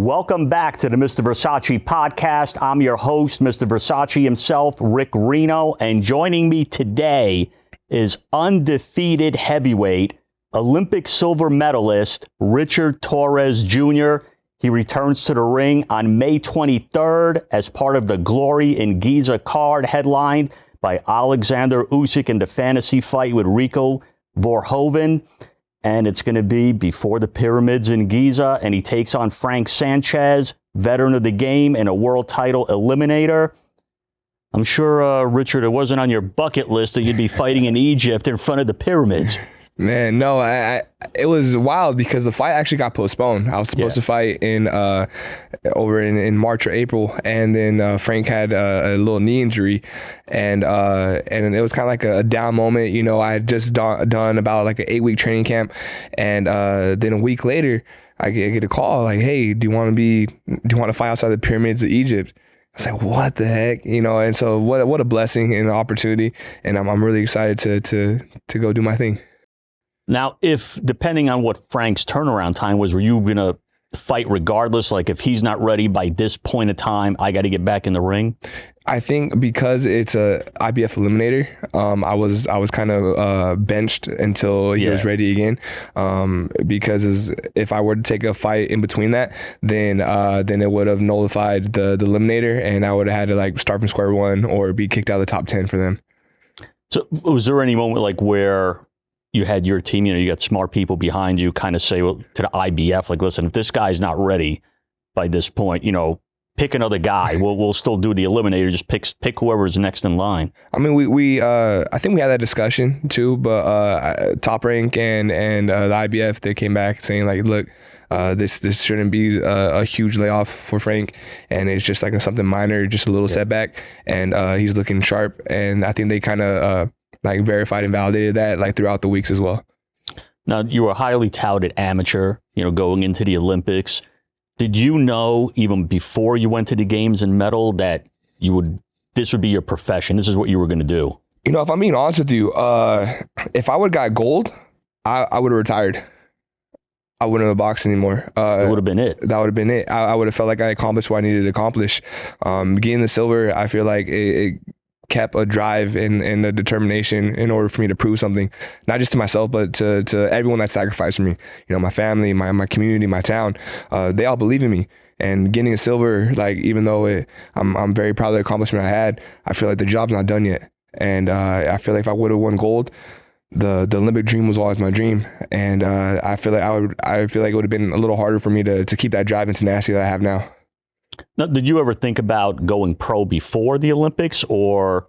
Welcome back to the Mr. Verzace Podcast. I'm your host, Mr. Verzace himself, Rick Reno, and joining me today is undefeated heavyweight, Olympic silver medalist, Richard Torrez Jr. He returns to the ring on May 23rd as part of the Glory in Giza card headlined by Oleksandr Usyk in the fantasy fight with Rico Verhoeven. And it's going to be before the pyramids in Giza, and he takes on Frank Sanchez, veteran of the game and a world title eliminator. I'm sure, Richard, it wasn't on your bucket list that you'd be fighting in Egypt in front of the pyramids. Man, no, it was wild because the fight actually got postponed. I was supposed to fight in March or April, and then Frank had a little knee injury, and it was kind of like a down moment. You know, I had just done about like an 8-week training camp, and then a week later, I get a call like, "Hey, do you want to fight outside the pyramids of Egypt?" I was like, what the heck, you know? And so what a blessing and an opportunity, and I'm really excited to go do my thing. Now, if, depending on what Frank's turnaround time was, were you going to fight regardless? Like, if he's not ready by this point of time, I got to get back in the ring? I think because it's a IBF eliminator, I was kind of benched until he was ready again. Because if I were to take a fight in between that, then it would have nullified the eliminator, and I would have had to like start from square one or be kicked out of the top 10 for them. So was there any moment like where you had your team, you know, you got smart people behind you, kind of say, well, to the IBF, like, listen, if this guy's not ready by this point, you know, pick another guy. We'll still do the eliminator. Just pick whoever's next in line. I mean, we I think we had that discussion too, but Top Rank and the IBF, they came back saying like, look, this shouldn't be a huge layoff for Frank, and it's just like something minor, just a little setback, and he's looking sharp. And I think they kind of like verified and validated that like throughout the weeks as well. Now, you were a highly touted amateur, you know, going into the Olympics. Did you know even before you went to the games and medal that this would be your profession? This is what you were going to do? You know, if I'm being honest with you, if I would have got gold, I would have retired. I wouldn't have boxed anymore. It would have been it. That would have been it. I would have felt like I accomplished what I needed to accomplish. Getting the silver, I feel like it kept a drive and a determination in order for me to prove something, not just to myself, but to everyone that sacrificed for me. You know, my family, my community, my town, they all believe in me. And getting a silver, like, even though I'm very proud of the accomplishment I had, I feel like the job's not done yet. And I feel like if I would have won gold, the Olympic dream was always my dream. And I feel like it would have been a little harder for me to keep that drive and tenacity that I have now. Now, did you ever think about going pro before the Olympics, or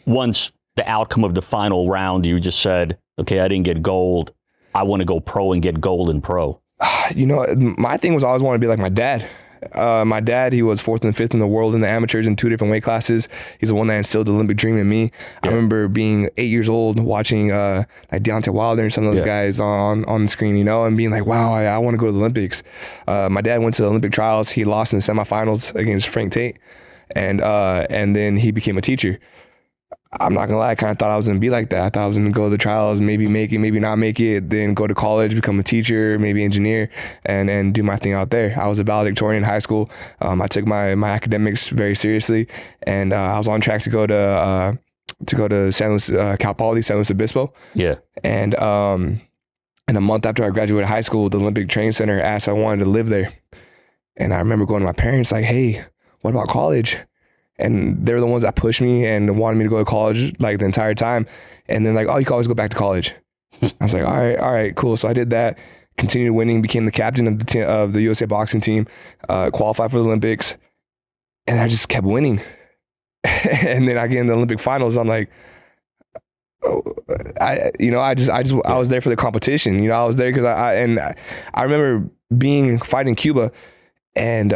once the outcome of the final round, you just said, okay, I didn't get gold, I want to go pro and get gold in pro? You know, my thing was I always wanted to be like my dad. My dad, he was 4th and 5th in the world in the amateurs in 2 different weight classes. He's the one that instilled the Olympic dream in me. Yeah. I remember being 8 years old watching like Deontay Wilder and some of those guys on the screen, you know, and being like, wow, I want to go to the Olympics. My dad went to the Olympic trials. He lost in the semifinals against Frank Tate, and then he became a teacher. I'm not gonna lie, I kind of thought I was gonna be like that. I thought I was gonna go to the trials, maybe make it, maybe not make it, then go to college, become a teacher, maybe engineer, and do my thing out there. I was a valedictorian in high school. I took my academics very seriously, and I was on track to go to San Luis, Cal Poly, San Luis Obispo. Yeah. And a month after I graduated high school, the Olympic Training Center asked if I wanted to live there. And I remember going to my parents like, hey, what about college? And they're the ones that pushed me and wanted me to go to college like the entire time. And then like, oh, you can always go back to college. I was like, all right, cool. So I did that, continued winning, became the captain of the USA boxing team, qualified for the Olympics. And I just kept winning. And then I get in the Olympic finals. I'm like, I was there for the competition. You know, I was there because I remember fighting Cuba, and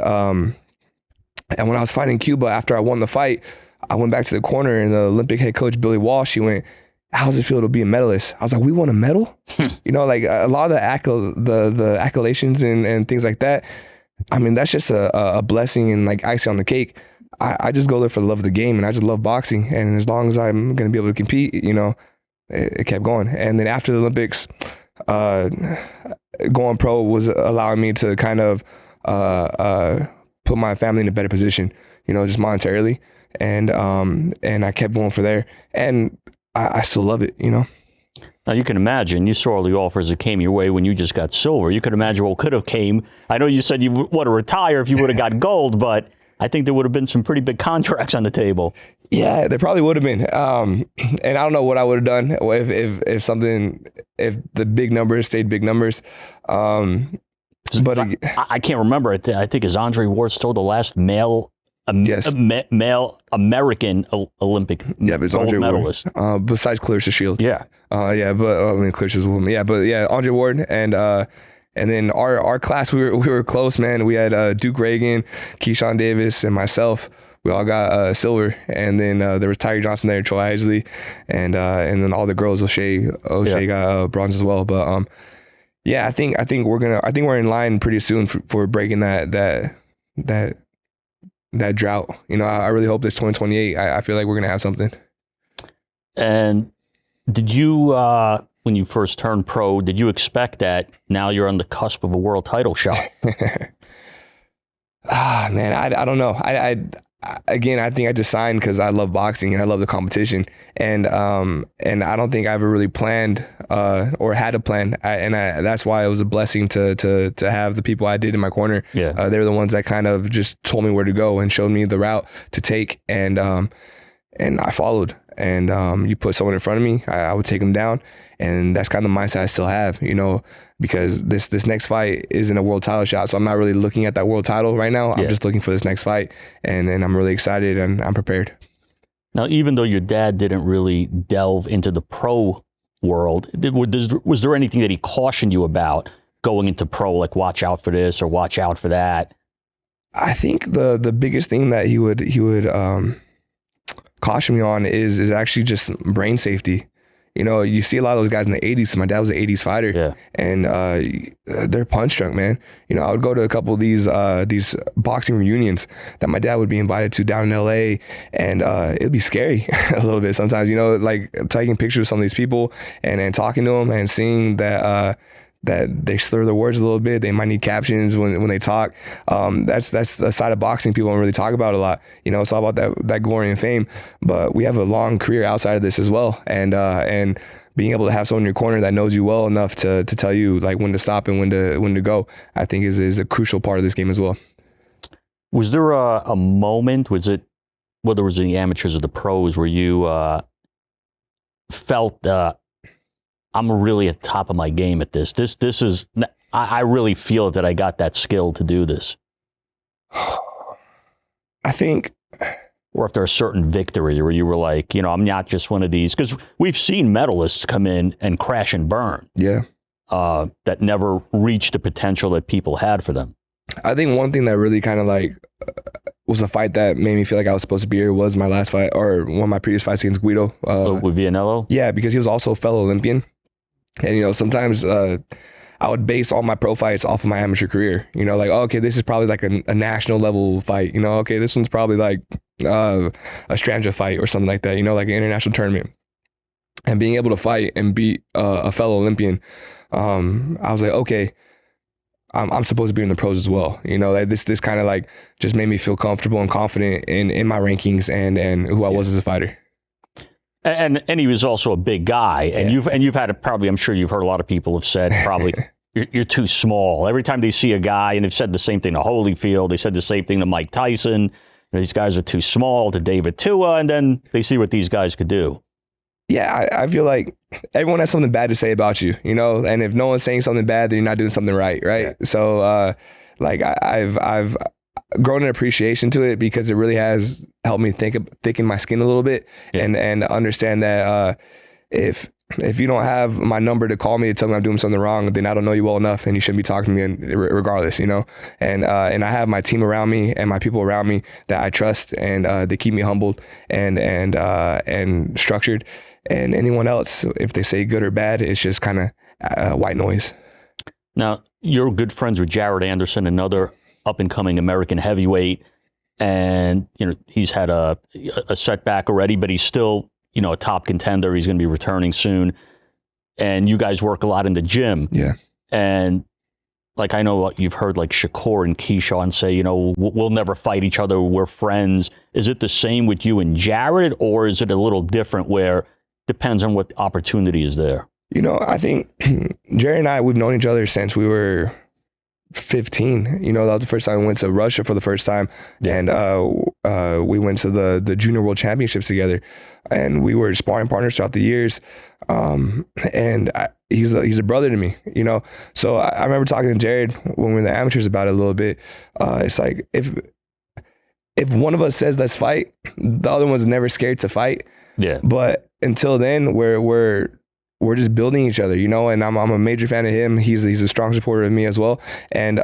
when I was fighting Cuba, after I won the fight, I went back to the corner, and the Olympic head coach, Billy Walsh, he went, how does it feel to be a medalist? I was like, we won a medal? You know, like a lot of the accolations and things like that, I mean, that's just a blessing and like icing on the cake. I just go there for the love of the game, and I just love boxing. And as long as I'm going to be able to compete, you know, it kept going. And then after the Olympics, going pro was allowing me to kind of put my family in a better position, just monetarily. And I kept going for there, and I still love it, Now, you can imagine, you saw all the offers that came your way when you just got silver. You could imagine what could have came. I know you said you want to retire if you would have got gold, but I think there would have been some pretty big contracts on the table. Yeah, there probably would have been. And I don't know what I would have done if the big numbers stayed big numbers. But I can't remember. I think is Andre Ward still the last male male American Olympic gold medalist? Besides Clarissa Shields. Yeah. But Clarissa's a woman. Yeah, but yeah, Andre Ward and then our class, we were close, man. We had Duke Reagan, Keyshawn Davis, and myself. We all got silver, and then there was Tyre Johnson there, Troy Isley, and then all the girls. O'Shea got bronze as well. But yeah, I think we're in line pretty soon for breaking that drought. I really hope this 2028. I feel like we're gonna have something. And did you, when you first turned pro, did you expect that now you're on the cusp of a world title shot? Man, I don't know. Again, I think I just signed because I love boxing and I love the competition, and I don't think I ever really planned or had a plan, that's why it was a blessing to have the people I did in my corner. Yeah, they were the ones that kind of just told me where to go and showed me the route to take, and I followed. And you put someone in front of me, I would take them down, and that's kind of the mindset I still have, because this next fight isn't a world title shot, so I'm not really looking at that world title right now. I'm just looking for this next fight, and I'm really excited and I'm prepared. Now, even though your dad didn't really delve into the pro world, was there anything that he cautioned you about going into pro, like watch out for this or watch out for that? I think the biggest thing that he would caution me on is actually just brain safety. You see a lot of those guys in the 80s. My dad was an 80s fighter, and they're punch drunk, man. I would go to a couple of these boxing reunions that my dad would be invited to down in LA, and it'd be scary a little bit sometimes. Like taking pictures of some of these people and talking to them and seeing that they slur their words a little bit. They might need captions when they talk. That's a side of boxing people don't really talk about a lot. It's all about that glory and fame. But we have a long career outside of this as well. And being able to have someone in your corner that knows you well enough to tell you like when to stop and when to go, I think is a crucial part of this game as well. Was there a moment, whether it was in the amateurs or the pros, where you felt I'm really at the top of my game at this. This is, I really feel that I got that skill to do this. I think. Or if there's a certain victory where you were like, I'm not just one of these, because we've seen medalists come in and crash and burn. Yeah. That never reached the potential that people had for them. I think one thing that really kind of was a fight that made me feel like I was supposed to be here was my last fight, or one of my previous fights against Guido. With Vianello? Yeah, because he was also a fellow Olympian. And, sometimes I would base all my pro fights off of my amateur career. Like, oh, okay, this is probably like a national level fight. Okay, this one's probably like a Stranja fight or something like that, like an international tournament. And being able to fight and beat a fellow Olympian, I was like, okay, I'm supposed to be in the pros as well. Like this kind of like just made me feel comfortable and confident in my rankings and who I was as a fighter. And he was also a big guy, and you've had it probably. I'm sure you've heard a lot of people have said probably you're too small. Every time they see a guy, and they've said the same thing to Holyfield, they said the same thing to Mike Tyson. These guys are too small, to David Tua, and then they see what these guys could do. Yeah, I feel like everyone has something bad to say about you, and if no one's saying something bad, then you're not doing something right? Yeah. So like I've grown an appreciation to it, because it really has helped me thicken my skin a little bit, and understand that if you don't have my number to call me to tell me I'm doing something wrong, then I don't know you well enough, and you shouldn't be talking to me regardless, and I have my team around me and my people around me that I trust, and they keep me humbled and structured. And anyone else, if they say good or bad, it's just kind of white noise. Now, you're good friends with Jared Anderson, another up-and-coming American heavyweight, and he's had a setback already, but he's still a top contender. He's going to be returning soon, and you guys work a lot in the gym. Yeah. And like I know you've heard like Shakur and Keyshawn say, you know, we'll never fight each other. We're friends. Is it the same with you and Jared, or is it a little different where depends on what opportunity is there? You know, I think Jared and I, we've known each other since we were 15. You know, that was the first time we went to Russia for the first time. Yeah. And we went to the Junior World Championships together, and we were sparring partners throughout the years. He's a brother to me, you know? So I remember talking to Jared when we were in the amateurs about it a little bit. It's like, if one of us says let's fight, the other one's never scared to fight. Yeah. But until then, we're just building each other, you know, and I'm a major fan of him. He's a strong supporter of me as well. And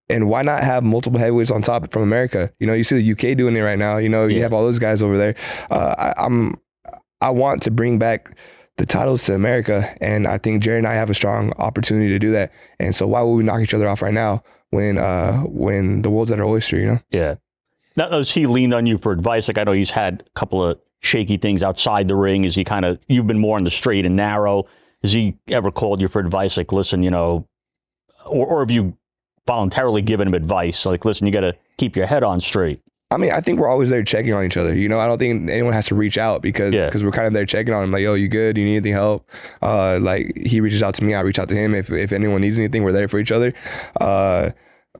why not have multiple heavyweights on top from America? You know, you see the UK doing it right now. You know, you have all those guys over there. I want to bring back the titles to America, and I think Jared and I have a strong opportunity to do that. And so why would we knock each other off right now when the world's at our oyster, you know? Yeah. Now, has he leaned on you for advice? Like, I know he's had a couple of shaky things outside the ring. Is he you've been more on the straight and narrow? Has he ever called you for advice? Like, listen, you know, or have you voluntarily given him advice? Like, listen, you got to keep your head on straight. I mean, I think we're always there checking on each other. You know, I don't think anyone has to reach out because we're kind of there checking on him. Like, yo, you good? You need anything help? Like, he reaches out to me, I reach out to him. If anyone needs anything, we're there for each other.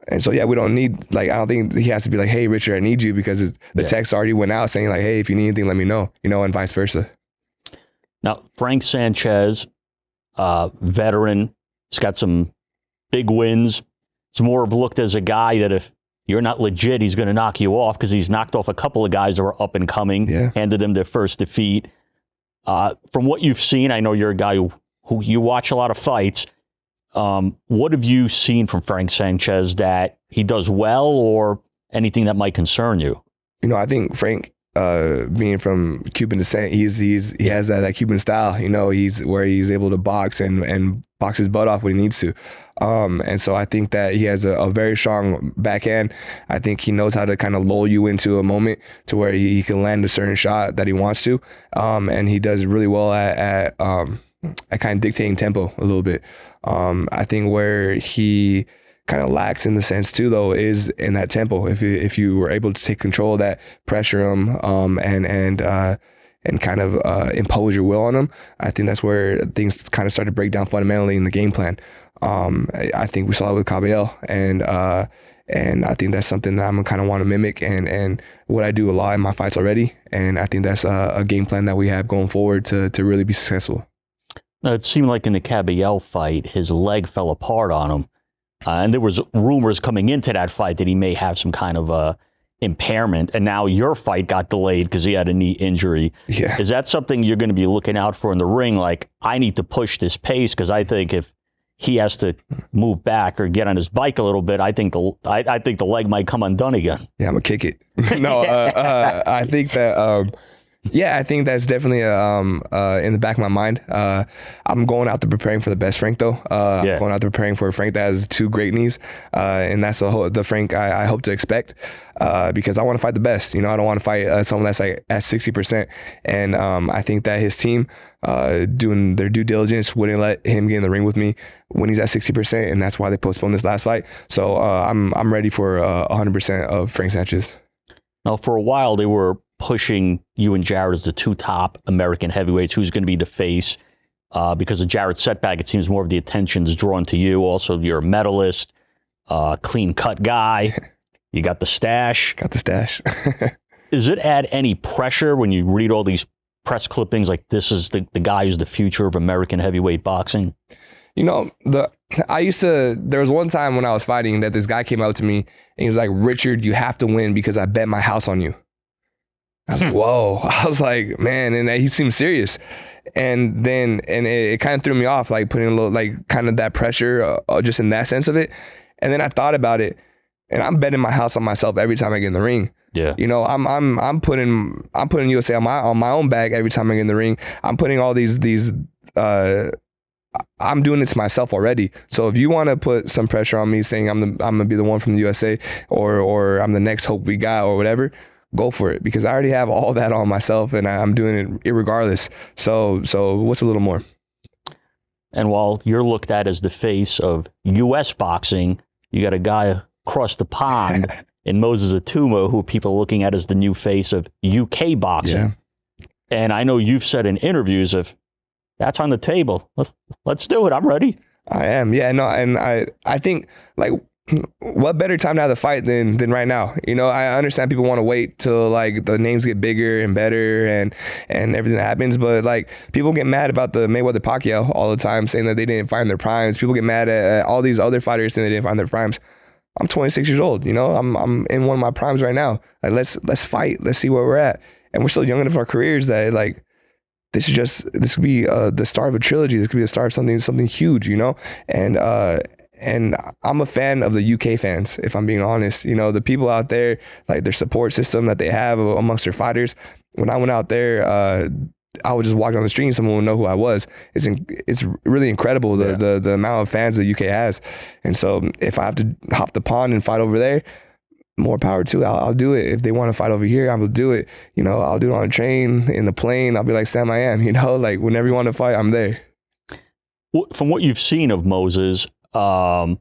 And so, yeah, we don't need, like, I don't think he has to be like, hey, Richard, I need you, because the text already went out saying like, hey, if you need anything, let me know, you know, and vice versa. Now, Frank Sanchez, veteran, he's got some big wins. It's more of looked as a guy that if you're not legit, he's going to knock you off, because he's knocked off a couple of guys that were up and coming, handed them their first defeat. From what you've seen, I know you're a guy who you watch a lot of fights. What have you seen from Frank Sanchez that he does well, or anything that might concern you? You know, I think Frank, being from Cuban descent, he has that Cuban style. You know, he's able to box and box his butt off when he needs to. And so I think that he has a very strong backhand. I think he knows how to kind of lull you into a moment to where he can land a certain shot that he wants to. And he does really well at kind of dictating tempo a little bit. I think where he kind of lacks in the sense too, though, is in that tempo. If you were able to take control of that, pressure him, and kind of impose your will on him, I think that's where things kind of start to break down fundamentally in the game plan. I think we saw it with Cabello, and I think that's something that I'm kind of want to mimic, and what I do a lot in my fights already. And I think that's a game plan that we have going forward to really be successful. Now, it seemed like in the Cabello fight, his leg fell apart on him. And there was rumors coming into that fight that he may have some kind of impairment. And now your fight got delayed because he had a knee injury. Yeah. Is that something you're going to be looking out for in the ring? Like, I need to push this pace, because I think if he has to move back or get on his bike a little bit, I think the leg might come undone again. Yeah, I'm going to kick it. No, I think that... yeah, I think that's definitely in the back of my mind. I'm going out there preparing for the best Frank, though. Going out there preparing for a Frank that has two great knees, and that's the Frank I hope to expect, because I want to fight the best. You know, I don't want to fight someone that's like at 60%. And I think that his team doing their due diligence wouldn't let him get in the ring with me when he's at 60%, and that's why they postponed this last fight. So I'm ready for 100% of Frank Sanchez. Now, for a while, they were pushing you and Jared as the two top American heavyweights. Who's going to be the face? Because of Jared's setback, it seems more of the attention's drawn to you. Also, you're a medalist, clean-cut guy. You got the stash. Got the stash. Does it add any pressure when you read all these press clippings like this is the guy who's the future of American heavyweight boxing? You know, there was one time when I was fighting that this guy came up to me and he was like, Richard, you have to win because I bet my house on you. I was like, whoa. I was like, man, and he seemed serious. And then, it kind of threw me off, like putting a little, like kind of that pressure, just in that sense of it. And then I thought about it, and I'm betting my house on myself every time I get in the ring. Yeah. You know, I'm putting USA on my own back every time I get in the ring. I'm putting all these I'm doing it to myself already. So if you want to put some pressure on me saying I'm gonna be the one from the USA, or I'm the next hope we got, or whatever, go for it, because I already have all that on myself and I'm doing it irregardless. So what's a little more? And while you're looked at as the face of U.S. boxing, you got a guy across the pond in Moses Itauma who people are looking at as the new face of UK boxing. Yeah. And I know you've said in interviews, if that's on the table, let's do it. I'm ready. I am. Yeah, no, and I think, like, what better time to have the fight than right now? You know, I understand people want to wait till like the names get bigger and better and everything that happens, but like people get mad about the Mayweather Pacquiao all the time, saying that they didn't find their primes. People get mad at all these other fighters saying they didn't find their primes. I'm 26 years old. You know, I'm in one of my primes right now. Like, let's fight. Let's see where we're at. And we're still young enough in our careers that like this could be the start of a trilogy. This could be the start of something huge. You know, and I'm a fan of the UK fans, if I'm being honest. You know, the people out there, like their support system that they have amongst their fighters. When I went out there, I would just walk down the street and someone would know who I was. It's really incredible the amount of fans the UK has. And so if I have to hop the pond and fight over there, more power to it. I'll do it. If they want to fight over here, I will do it. You know, I'll do it on a train, in the plane. I'll be like Sam I am, you know, like whenever you want to fight, I'm there. From what you've seen of Moses, do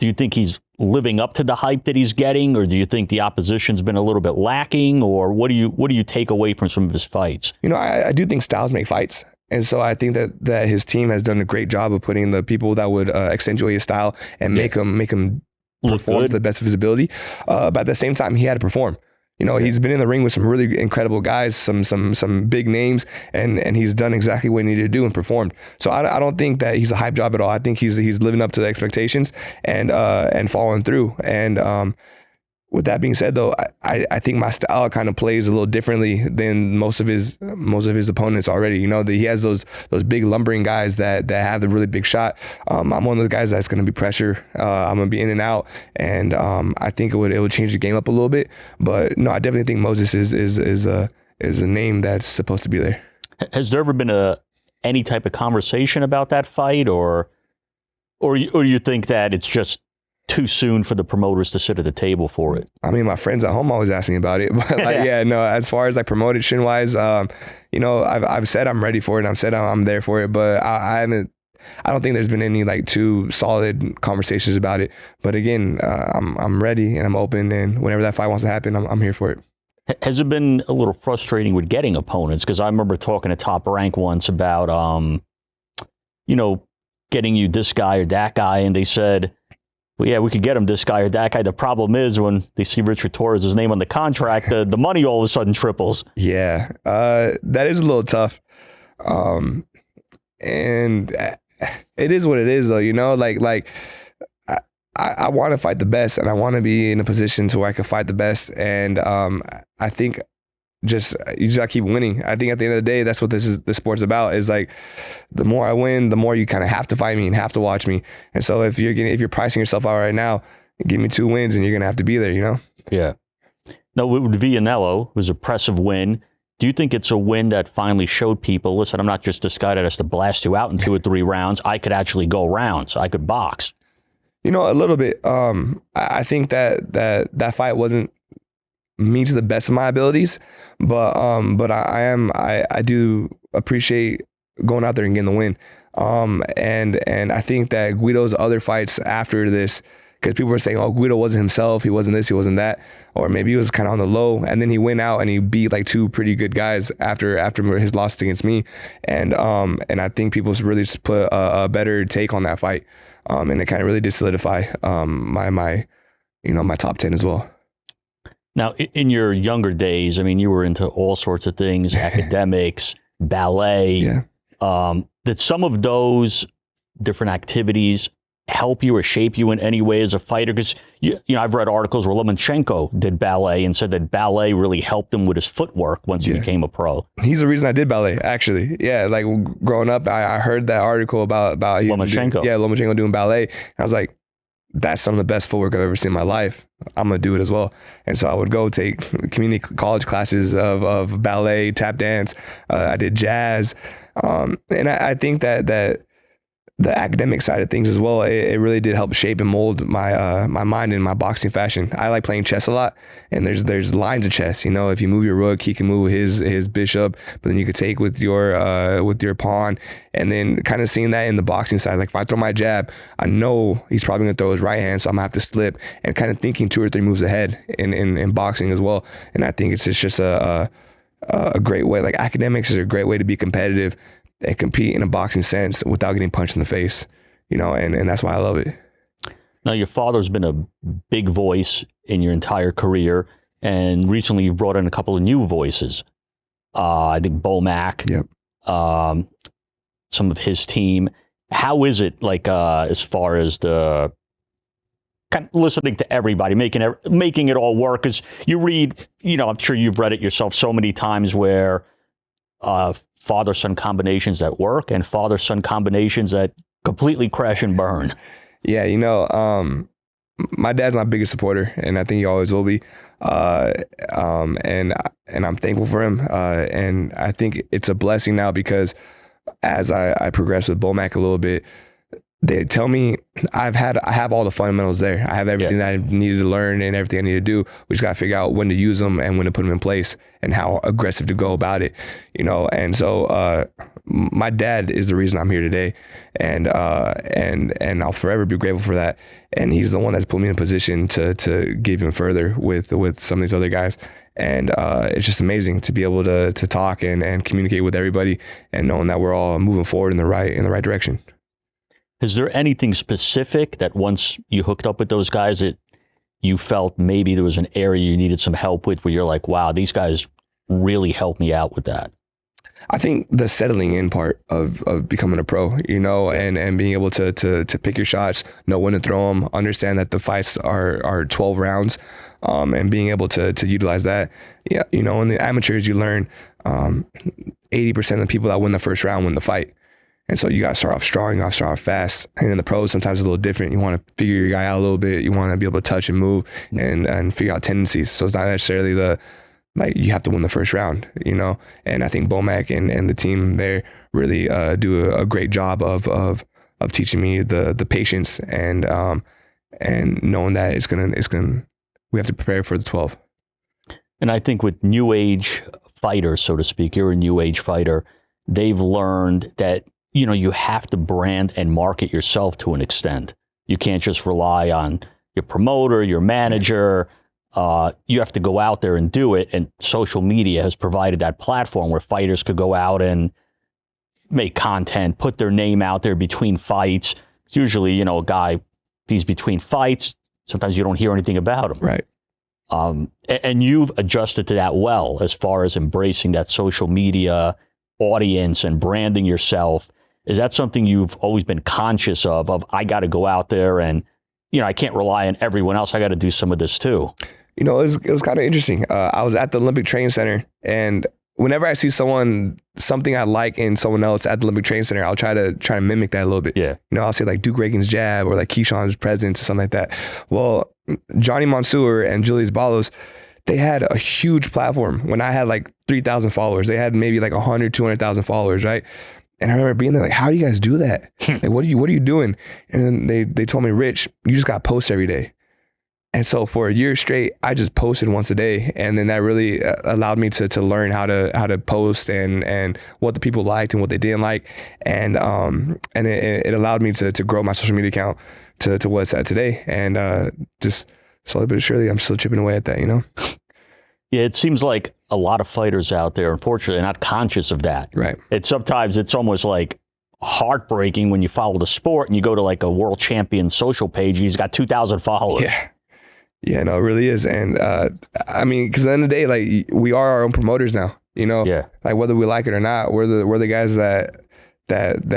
you think he's living up to the hype that he's getting, or do you think the opposition's been a little bit lacking, or what do you take away from some of his fights? You know, I do think styles make fights. And so I think that his team has done a great job of putting the people that would accentuate his style and make him perform to the best of his ability. But at the same time, he had to perform. You know, he's been in the ring with some really incredible guys, some big names, and he's done exactly what he needed to do and performed. So I don't think that he's a hype job at all. I think he's living up to the expectations and following through. And with that being said, though, I think my style kind of plays a little differently than most of his opponents already. You know, he has those big lumbering guys that have the really big shot. I'm one of those guys that's going to be pressure. I'm going to be in and out, and I think it would change the game up a little bit. But no, I definitely think Moses is a name that's supposed to be there. Has there ever been any type of conversation about that fight, or you think that it's just too soon for the promoters to sit at the table for it? I mean, my friends at home always ask me about it, but like, yeah, no, as far as like promotion wise, you know, I've said I'm ready for it and I've said I'm there for it, but I don't think there's been any like too solid conversations about it. But again, I'm ready and I'm open, and whenever that fight wants to happen, I'm here for it. Has it been a little frustrating with getting opponents? Because I remember talking to Top Rank once about, you know, getting you this guy or that guy, and they said, well, yeah, we could get him this guy or that guy. The problem is when they see Richard Torres' name on the contract, the money all of a sudden triples. Yeah, that is a little tough. And it is what it is, though, you know, like I want to fight the best, and I want to be in a position to where I can fight the best. And I think you just gotta keep winning. I think at the end of the day, that's what this sport's about, is like the more I win, the more you kind of have to fight me and have to watch me. And so if you're pricing yourself out right now, give me 2 wins and you're gonna have to be there, you know? Yeah. No, with Vianello, it was an impressive win. Do you think it's a win that finally showed people, listen, I'm not just this guy that has to blast you out in 2 or 3 rounds. I could actually go rounds. I could box. You know, a little bit. I think that fight wasn't me to the best of my abilities, but I do appreciate going out there and getting the win. And I think that Guido's other fights after this, because people were saying, oh, Guido wasn't himself, he wasn't this, he wasn't that, or maybe he was kind of on the low, and then he went out and he beat like 2 pretty good guys after his loss against me, and I think people really just put a better take on that fight, and it kind of really did solidify my top 10 as well. Now, in your younger days, I mean, you were into all sorts of things, academics, ballet. Yeah. Did some of those different activities help you or shape you in any way as a fighter? Because, you know, I've read articles where Lomachenko did ballet and said that ballet really helped him with his footwork once he became a pro. He's the reason I did ballet, actually. Yeah, like growing up, I heard that article about Lomachenko. Lomachenko doing ballet. I was like, that's some of the best footwork I've ever seen in my life. I'm going to do it as well. And so I would go take community college classes of ballet, tap dance. I did jazz. And I think that the academic side of things as well, it really did help shape and mold my my mind in my boxing fashion. I like playing chess a lot, and there's lines of chess. You know, if you move your rook, he can move his bishop, but then you could take with your pawn, and then kind of seeing that in the boxing side. Like if I throw my jab, I know he's probably gonna throw his right hand, so I'm gonna have to slip, and kind of thinking 2 or 3 moves ahead in boxing as well. And I think it's just a great way. Like academics is a great way to be competitive and compete in a boxing sense without getting punched in the face, you know, and that's why I love it. Now, your father's been a big voice in your entire career, and recently you've brought in a couple of new voices. I think Bomac, yep. Some of his team. How is it, like, as far as the kind of listening to everybody, making it all work? Because you read, you know, I'm sure you've read it yourself so many times where father-son combinations that work and father-son combinations that completely crash and burn. Yeah, you know, my dad's my biggest supporter, and I think he always will be. And I'm thankful for him. And I think it's a blessing now because as I progress with Bomac a little bit, they tell me I have all the fundamentals there. I have everything that I needed to learn and everything I need to do. We just got to figure out when to use them and when to put them in place and how aggressive to go about it, you know? And so, my dad is the reason I'm here today. And I'll forever be grateful for that. And he's the one that's put me in a position to get even further with some of these other guys. And it's just amazing to be able to talk and communicate with everybody and knowing that we're all moving forward in the right direction. Is there anything specific that once you hooked up with those guys that you felt maybe there was an area you needed some help with where you're like, wow, these guys really helped me out with that? I think the settling in part of becoming a pro, you know, and being able to pick your shots, know when to throw them, understand that the fights are 12 rounds, and being able to utilize that. Yeah, you know, in the amateurs, you learn 80% of the people that win the first round win the fight. And so you got to start off strong, you got to start off fast. And in the pros, sometimes it's a little different. You want to figure your guy out a little bit. You want to be able to touch and move and figure out tendencies. So it's not necessarily like you have to win the first round, you know? And I think Bomac and the team there really do a great job of teaching me the patience and knowing that we have to prepare for the 12. And I think with new age fighters, so to speak, you're a new age fighter, they've learned that, you know, you have to brand and market yourself to an extent. You can't just rely on your promoter, your manager. You have to go out there and do it. And social media has provided that platform where fighters could go out and make content, put their name out there between fights. It's usually, you know, a guy, if he's between fights, sometimes you don't hear anything about him. Right. And you've adjusted to that well as far as embracing that social media audience and branding yourself. Is that something you've always been conscious of I got to go out there and, you know, I can't rely on everyone else. I got to do some of this too. You know, it was kind of interesting. I was at the Olympic Training Center, and whenever I see something I like in someone else at the Olympic Training Center, I'll try to mimic that a little bit. Yeah. You know, I'll say like Duke Reagan's jab or like Keyshawn's presence or something like that. Well, Johnny Mansour and Julius Balos, they had a huge platform. When I had like 3,000 followers, they had maybe like 100, 200,000 followers, right? And I remember being there like, how do you guys do that? Like, what are you doing? And then they told me, Rich, you just got to post every day. And so for a year straight, I just posted once a day. And then that really allowed me to learn how to post and what the people liked and what they didn't like. And it allowed me to grow my social media account to what it's at today. And just slowly but surely, I'm still chipping away at that, you know? Yeah, it seems like a lot of fighters out there, unfortunately, are not conscious of that. Right. Sometimes it's almost like heartbreaking when you follow the sport and you go to like a world champion social page and he's got 2,000 followers. Yeah. Yeah, no, it really is. And I mean, because at the end of the day, like we are our own promoters now, you know? Yeah. Like whether we like it or not, we're the guys that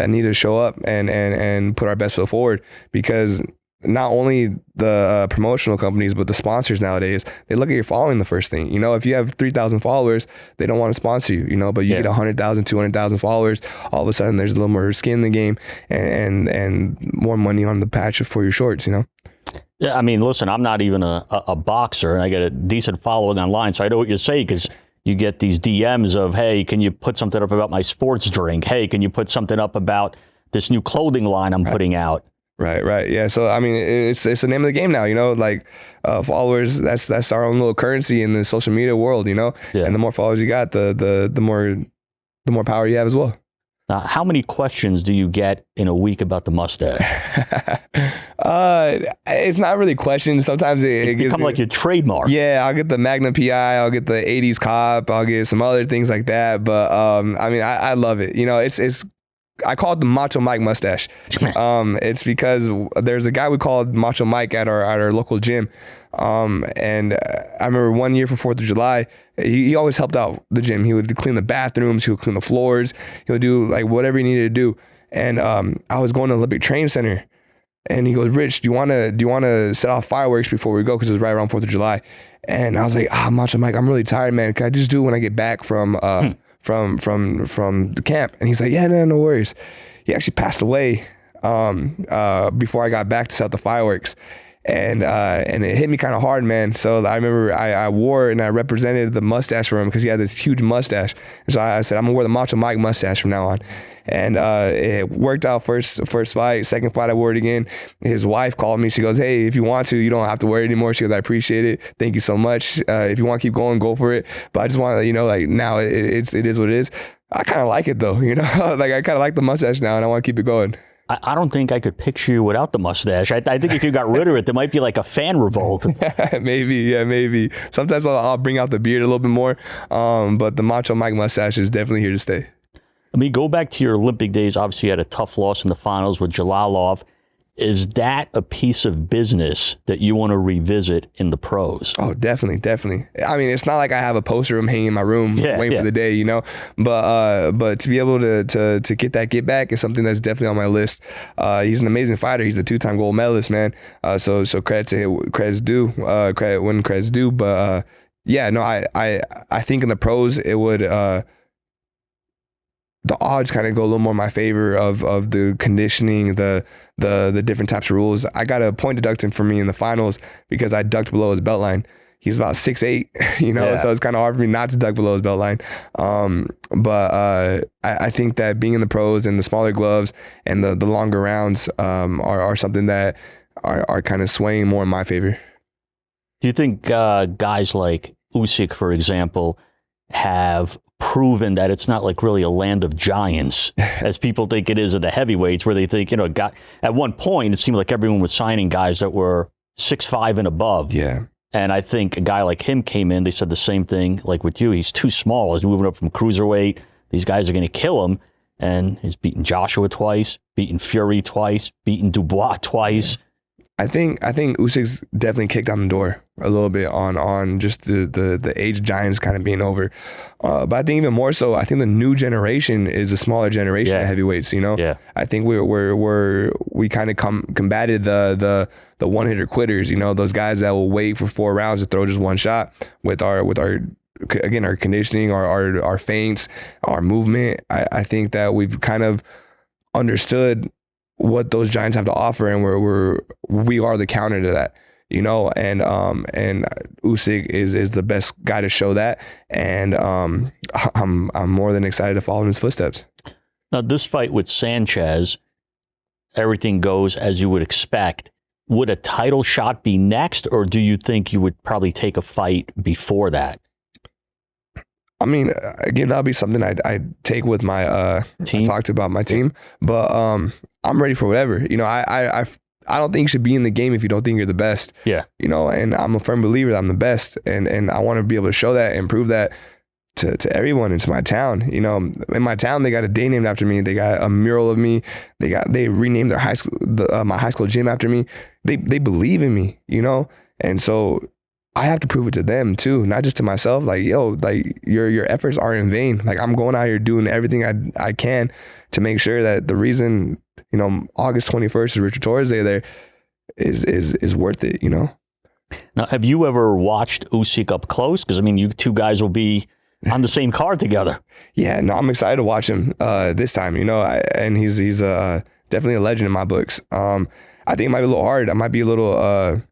need to show up and put our best foot forward, because not only the promotional companies, but the sponsors nowadays, they look at your following the first thing. You know, if you have 3,000 followers, they don't want to sponsor you, you know, but you get 100,000, 200,000 followers, all of a sudden there's a little more skin in the game and more money on the patch for your shorts, you know? Yeah, I mean, listen, I'm not even a boxer, and I get a decent following online, so I know what you say, because you get these DMs of, hey, can you put something up about my sports drink? Hey, can you put something up about this new clothing line I'm putting out. Right. Yeah. So, I mean, it's the name of the game now, like followers, that's our own little currency in the social media world, And the more followers you got, the more power you have as well. How many questions do you get in a week about the mustache? It's not really questions. Sometimes it become like your trademark. Yeah, I'll get the Magnum PI, I'll get the 80s cop, I'll get some other things like that. But I mean, I love it. It's I call it the Macho Mike mustache. It's because there's a guy we called Macho Mike at our local gym. And I remember one year for 4th of July, he always helped out the gym. He would clean the bathrooms, he would clean the floors, he would do like whatever he needed to do. And I was going to Olympic Training Center, and he goes, "Rich, do you want to set off fireworks before we go?" Because it was right around 4th of July. And I was like, Macho Mike, I'm really tired, man. Can I just do it when I get back from the camp? And he's like, yeah, no worries. He actually passed away before I got back to set the fireworks. And it hit me kind of hard, man. So I remember I wore it and I represented the mustache for him because he had this huge mustache. And so I said, I'm gonna wear the Macho Mike mustache from now on. And it worked out first fight. Second fight, I wore it again. His wife called me. She goes, "Hey, if you want to, you don't have to wear it anymore." She goes, "I appreciate it. Thank you so much. If you want to keep going, go for it. But I just want to let you know, like now it is what it is." I kind of like it though, like I kind of like the mustache now and I want to keep it going. I don't think I could picture you without the mustache. I think if you got rid of it, there might be like a fan revolt. Maybe. Sometimes I'll bring out the beard a little bit more. But the Macho Mike mustache is definitely here to stay. I mean, go back to your Olympic days. Obviously, you had a tough loss in the finals with Jalolov. Is that a piece of business that you want to revisit in the pros? Oh, definitely. I mean, it's not like I have a poster of him hanging in my room waiting for the day, But to be able to get that get back is something that's definitely on my list. He's an amazing fighter. He's a 2-time gold medalist, man. So credit's due. Credit when credit's due. But I think in the pros it would. The odds kind of go a little more in my favor of the conditioning, the different types of rules. I got a point deducted for me in the finals because I ducked below his belt line. He's about 6'8", so it's kind of hard for me not to duck below his belt line. But I think that being in the pros and the smaller gloves and the longer rounds are something that are kind of swaying more in my favor. Do you think guys like Usyk, for example, have proven that it's not like really a land of giants as people think it is at the heavyweights, where they think, at one point it seemed like everyone was signing guys that were 6'5" and above. Yeah. And I think a guy like him came in, they said the same thing like with you. He's too small. He's moving up from cruiserweight. These guys are going to kill him. And he's beaten Joshua twice, beaten Fury twice, beaten Dubois twice. Yeah. I think Usyk's definitely kicked on the door a little bit on just the age giants kind of being over. But I think even more so, I think the new generation is a smaller generation of heavyweights, Yeah. I think we kind of combated the one-hitter quitters, those guys that will wait for 4 rounds to throw just one shot with our conditioning, our feints, our movement. I think that we've kind of understood what those giants have to offer, and we are the counter to that, and Usyk is the best guy to show that, and I'm more than excited to follow in his footsteps. Now, this fight with Sanchez, everything goes as you would expect. Would a title shot be next, or do you think you would probably take a fight before that? I mean, again, that'll be something I take with my team. I talked about my team, but I'm ready for whatever. I don't think you should be in the game if you don't think you're the best. Yeah. And I'm a firm believer that I'm the best, and I want to be able to show that and prove that to everyone and to my town. In my town, they got a day named after me. They got a mural of me. They renamed their high school, my high school gym after me. They believe in me, and so I have to prove it to them too, not just to myself. Like, your efforts aren't in vain. Like, I'm going out here doing everything I can to make sure that the reason, August 21st is Richard Torrez Day there is worth it, Now, have you ever watched Usyk up close? Because, you two guys will be on the same card together. Yeah, no, I'm excited to watch him this time, and he's definitely a legend in my books. I think it might be a little hard. I might be a little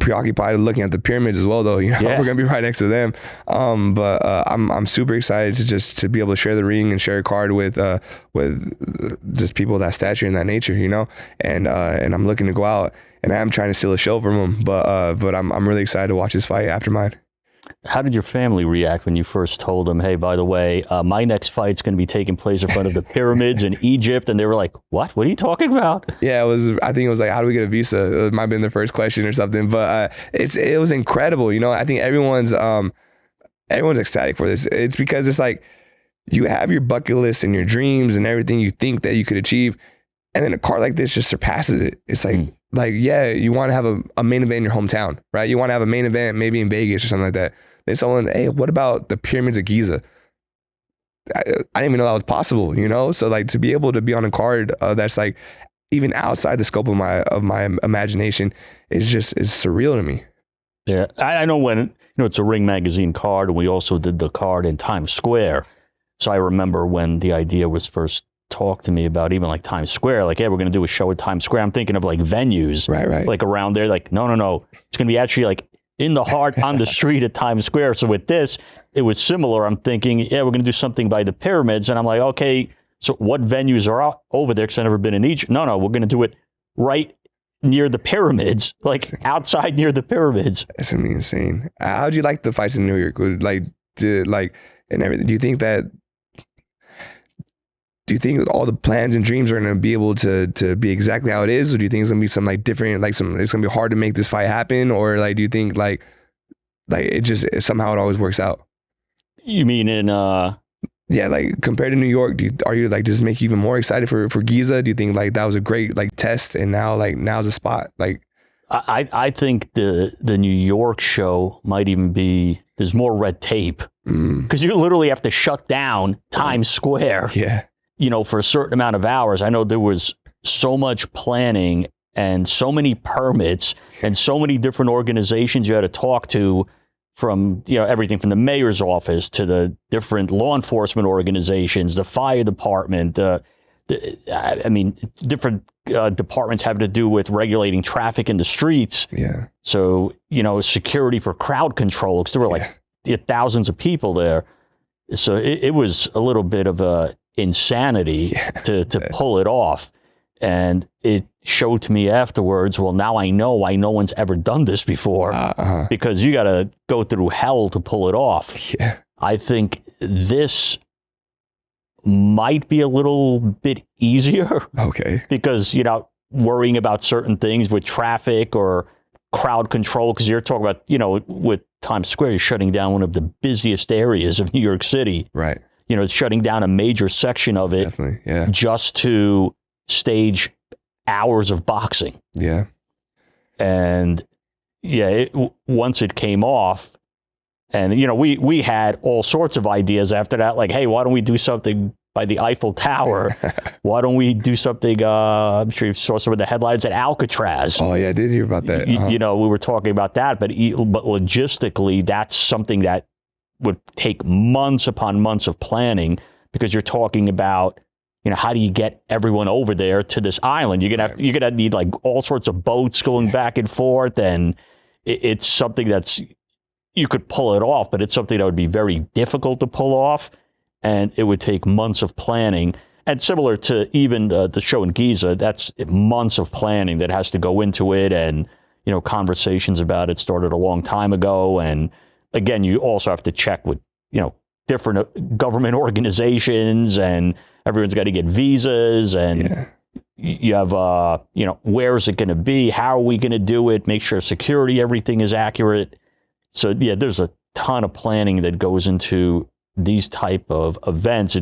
preoccupied looking at the pyramids as well, though. You know, Yeah. we're gonna be right next to them. But I'm super excited to be able to share the ring and share a card with just people of that stature and that nature, you know. And I'm looking to go out, and I'm trying to steal a show from them. But I'm really excited to watch this fight after mine. How did your family react when you first told them, hey, by the way, my next fight's going to be taking place in front of the pyramids in Egypt? And they were like, what? What are you talking about? Yeah, I think it was like, how do we get a visa? It might have been the first question or something. But it was incredible. You know, I think everyone's ecstatic for this. It's because it's like you have your bucket list and your dreams and everything you think that you could achieve. And then a card like this just surpasses it. It's like, yeah, you want to have a main event in your hometown, right? You want to have a main event maybe in Vegas or something like that. Then someone, hey, what about the pyramids of Giza? I didn't even know that was possible, you know? So like to be able to be on a card that's like even outside the scope of my imagination is surreal to me. Yeah, I know when, you know, it's a Ring Magazine card, and we also did the card in Times Square. So I remember when the idea was first talked to me about, even like Times Square, like, hey, we're going to do a show at Times Square. I'm thinking of like venues, right, like around there. Like, no, it's going to be actually like in the heart on the street at Times Square. So with this, it was similar. I'm thinking, yeah, we're going to do something by the pyramids, and I'm like, okay, so what venues are out over there? Because I've never been in Egypt. No, we're going to do it right near the pyramids, like outside near the pyramids. That's gonna be insane. How'd you like the fights in New York? And everything? Do you think all the plans and dreams are gonna be able to be exactly how it is, or do you think it's gonna be some like different, it's gonna be hard to make this fight happen, or like do you think like it just somehow it always works out? You mean in yeah, like compared to New York, are you like, does it make you even more excited for Giza? Do you think like that was a great like test, and now's the spot? Like, I think the New York show might even be, there's more red tape because you literally have to shut down Times Square. Yeah, you know, for a certain amount of hours. I know there was so much planning and so many permits and so many different organizations you had to talk to, from, you know, everything from the mayor's office to the different law enforcement organizations, the fire department, I mean, different departments having to do with regulating traffic in the streets. Yeah. So, you know, security for crowd control, because there were like thousands of people there. So it was a little bit of a insanity to pull it off. And it showed to me afterwards, well, now I know why no one's ever done this before, because you got to go through hell to pull it off. Yeah. I think this might be a little bit easier. Okay. Because you're not worrying about certain things with traffic or crowd control, because you're talking about, you know, with Times Square, you're shutting down one of the busiest areas of New York City. Right. You know, it's shutting down a major section of it. Definitely. Yeah. Just to stage hours of boxing. Yeah. And yeah, once it came off, and, you know, we had all sorts of ideas after that, like, hey, why don't we do something by the Eiffel Tower? Why don't we do something, I'm sure you saw some of the headlines at Alcatraz. Oh, yeah, I did hear about that. You know, we were talking about that, but logistically, that's something that would take months upon months of planning, because you're talking about, you know, how do you get everyone over there to this island? You're gonna need like all sorts of boats going back and forth, and it's something that's, you could pull it off, but it's something that would be very difficult to pull off, and it would take months of planning. And similar to even the show in Giza, that's months of planning that has to go into it, and, you know, conversations about it started a long time ago. And again, you also have to check with, you know, different government organizations, and everyone's got to get visas, and you have, you know, where is it going to be? How are we going to do it? Make sure security, everything is accurate. So yeah, there's a ton of planning that goes into these type of events.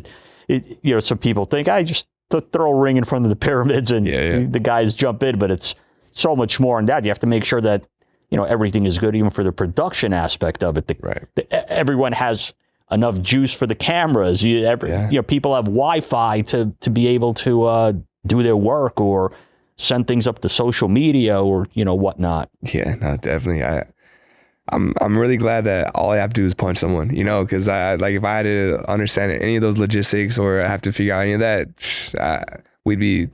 You know, some people think, I just throw a ring in front of the pyramids and the guys jump in, but it's so much more than that. You have to make sure that, you know, everything is good, even for the production aspect of it. Everyone has enough juice for the cameras. You know, people have Wi-Fi to be able to do their work or send things up to social media or, you know, whatnot. Yeah, no, definitely. I'm really glad that all I have to do is punch someone, you know, because if I had to understand any of those logistics or I have to figure out any of that, we'd be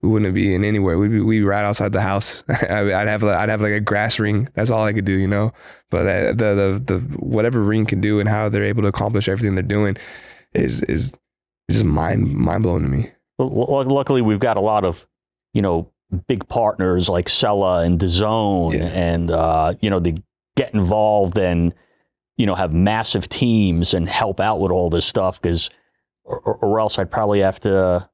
we wouldn't be in anywhere. We'd be right outside the house. I'd have like a grass ring. That's all I could do, you know. But the whatever ring can do and how they're able to accomplish everything they're doing is just mind blowing to me. Well, luckily, we've got a lot of, you know, big partners like Sella and DAZN, and you know, they get involved and, you know, have massive teams and help out with all this stuff, because or else I'd probably have to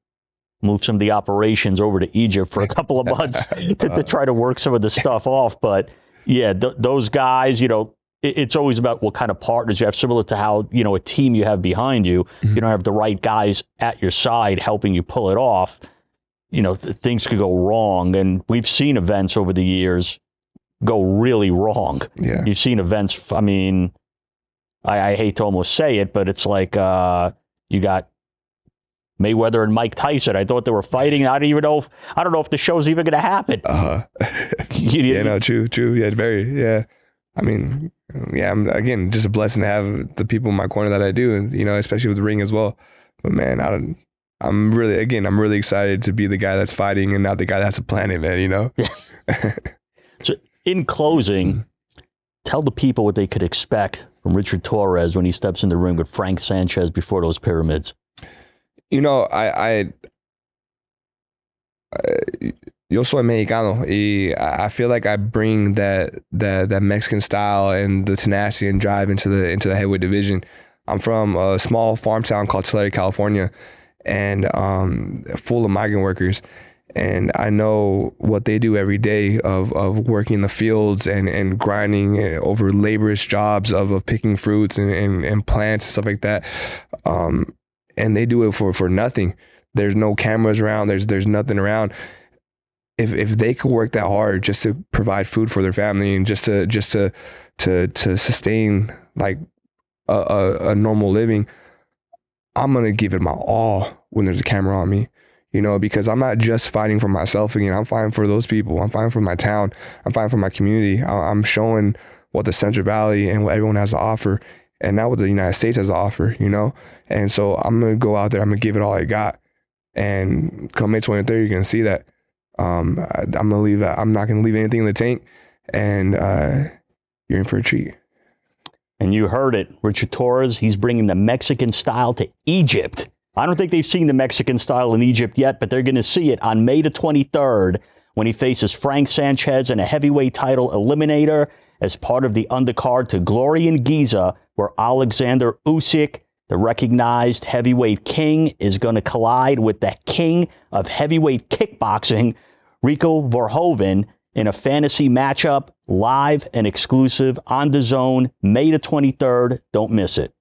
move some of the operations over to Egypt for a couple of months to try to work some of the stuff off. But yeah, those guys, you know, it's always about what kind of partners you have, similar to how, you know, a team you have behind you. You don't have the right guys at your side helping you pull it off. You know, things could go wrong. And we've seen events over the years go really wrong. Yeah. You've seen events, I mean, I hate to almost say it, but it's like you got Mayweather and Mike Tyson. I thought they were fighting. I don't know if the show's even going to happen. Yeah, no, true. Yeah, very. I mean, yeah, I'm, again, just a blessing to have the people in my corner that I do, and, you know, especially with the ring as well. But man, I'm really excited to be the guy that's fighting and not the guy that's a planet, man, you know? So in closing, tell the people what they could expect from Richard Torrez when he steps in the ring with Frank Sanchez before those pyramids. You know, yo soy mexicano, y I feel like I bring that Mexican style and the tenacity and drive into the heavyweight division. I'm from a small farm town called Tulare, California, and full of migrant workers. And I know what they do every day of working in the fields and grinding over laborious jobs of picking fruits and plants and stuff like that. And they do it for nothing. There's no cameras around. There's nothing around. If they could work that hard just to provide food for their family and just to sustain like a normal living, I'm gonna give it my all when there's a camera on me, you know, because I'm not just fighting for myself again. I'm fighting for those people. I'm fighting for my town. I'm fighting for my community. I'm showing what the Central Valley and what everyone has to offer, and now what the United States has to offer, you know. And so I'm gonna go out there. I'm gonna give it all I got, and come May 23rd, you're gonna see that. I'm gonna leave that. I'm not gonna leave anything in the tank, and you're in for a treat. And you heard it, Richard Torrez. He's bringing the Mexican style to Egypt. I don't think they've seen the Mexican style in Egypt yet, but they're going to see it on May the 23rd when he faces Frank Sanchez in a heavyweight title eliminator as part of the undercard to Glory in Giza, where Oleksandr Usyk, the recognized heavyweight king, is going to collide with the king of heavyweight kickboxing, Rico Verhoeven, in a fantasy matchup, live and exclusive on DAZN, May the 23rd. Don't miss it.